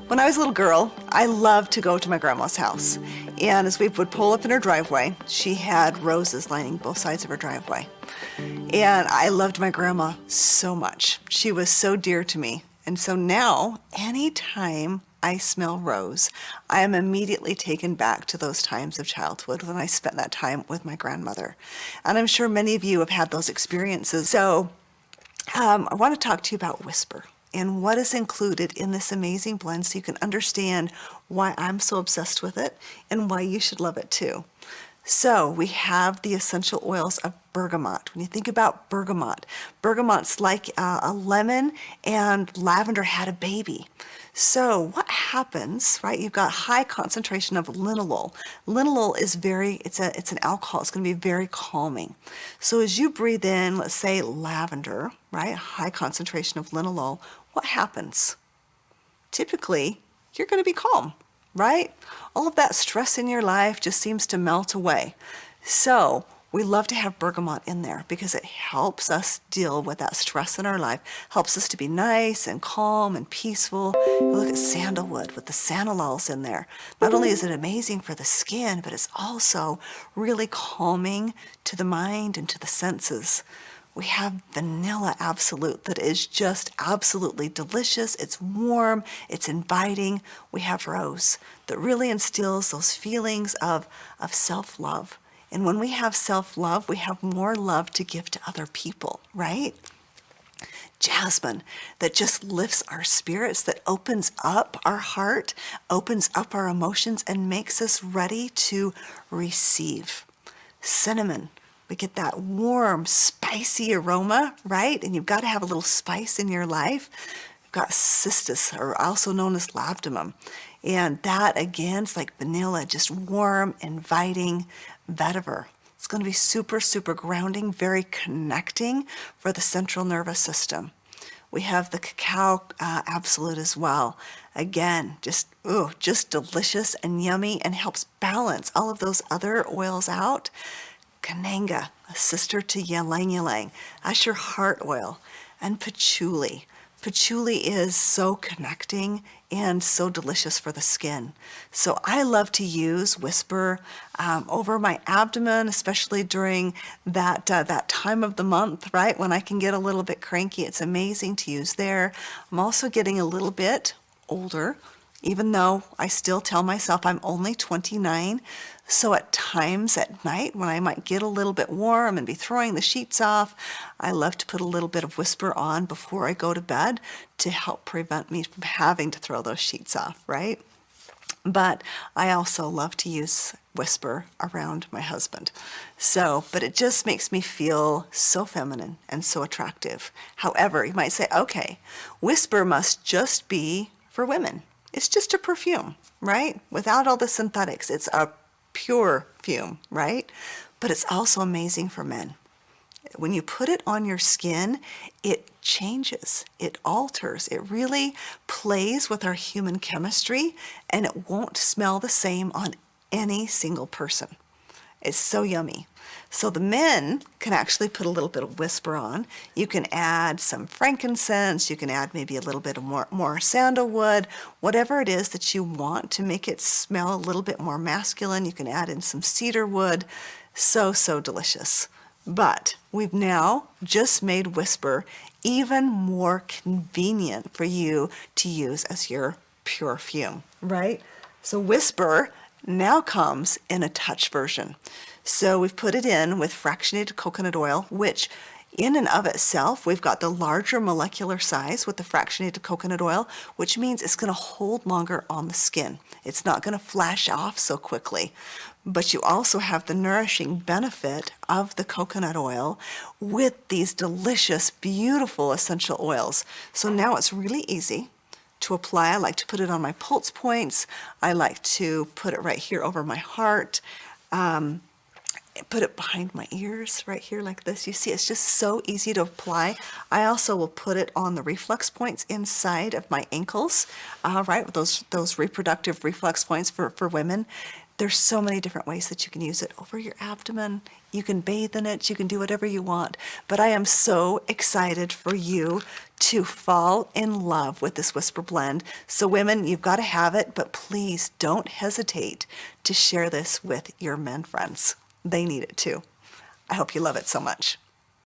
When I was a little girl, I loved to go to my grandma's house. And as we would pull up in her driveway, she had roses lining both sides of her driveway. And I loved my grandma so much. She was so dear to me. And so now, anytime I smell rose, I am immediately taken back to those times of childhood when I spent that time with my grandmother. And I'm sure many of you have had those experiences. So I want to talk to you about Whisper and what is included in this amazing blend so you can understand why I'm so obsessed with it and why you should love it too. So we have the essential oils of bergamot. When you think about bergamot's like a lemon and lavender had a baby. So what happens, right? You've got high concentration of linalool. Linalool is it's an alcohol. It's going to be very calming. So as you breathe in, let's say lavender, right? High concentration of linalool, what happens? Typically, you're going to be calm, right? All of that stress in your life just seems to melt away. So we love to have bergamot in there because it helps us deal with that stress in our life, helps us to be nice and calm and peaceful. You look at sandalwood with the sandalols in there. Not only is it amazing for the skin, but it's also really calming to the mind and to the senses. We have vanilla absolute that is just absolutely delicious. It's warm, it's inviting. We have rose that really instills those feelings of self-love. And when we have self-love, we have more love to give to other people, right? Jasmine that just lifts our spirits, that opens up our heart, opens up our emotions, and makes us ready to receive. Cinnamon, we get that warm, spicy aroma, right? And you've got to have a little spice in your life. You've got cistus, or also known as labdanum. And that, again, it's like vanilla, just warm, inviting. Vetiver. It's going to be super, super grounding, very connecting for the central nervous system. We have the cacao absolute as well. Again, just delicious and yummy and helps balance all of those other oils out. Kananga, a sister to Ylang. That's your heart oil. And patchouli. Patchouli is so connecting and so delicious for the skin. So I love to use Whisper over my abdomen, especially during that time of the month, right? When I can get a little bit cranky, it's amazing to use there. I'm also getting a little bit older, even though I still tell myself I'm only 29. So at times at night when I might get a little bit warm and be throwing the sheets off, I love to put a little bit of Whisper on before I go to bed to help prevent me from having to throw those sheets off, right? But I also love to use Whisper around my husband. But it just makes me feel so feminine and so attractive. However, you might say, okay, Whisper must just be for women. It's just a perfume, right? Without all the synthetics. It's a pure fume, right? But it's also amazing for men. When you put it on your skin, it changes, it alters, it really plays with our human chemistry, and it won't smell the same on any single person. It's so yummy. So the men can actually put a little bit of Whisper on. You can add some frankincense. You can add maybe a little bit of more sandalwood, whatever it is that you want to make it smell a little bit more masculine. You can add in some cedar wood. So, so delicious. But we've now just made Whisper even more convenient for you to use as your pure fume, right? So Whisper now comes in a touch version. So we've put it in with fractionated coconut oil, which in and of itself, we've got the larger molecular size with the fractionated coconut oil, which means it's going to hold longer on the skin. It's not going to flash off so quickly. But you also have the nourishing benefit of the coconut oil with these delicious, beautiful essential oils. So now it's really easy to apply. I like to put it on my pulse points. I like to put it right here over my heart. Put it behind my ears right here like this. You see, it's just so easy to apply. I also will put it on the reflex points inside of my ankles, right? Those reproductive reflex points for women. There's so many different ways that you can use it over your abdomen. You can bathe in it. You can do whatever you want. But I am so excited for you to fall in love with this Whisper blend. So women, you've got to have it, but please don't hesitate to share this with your men friends. They need it too. I hope you love it so much.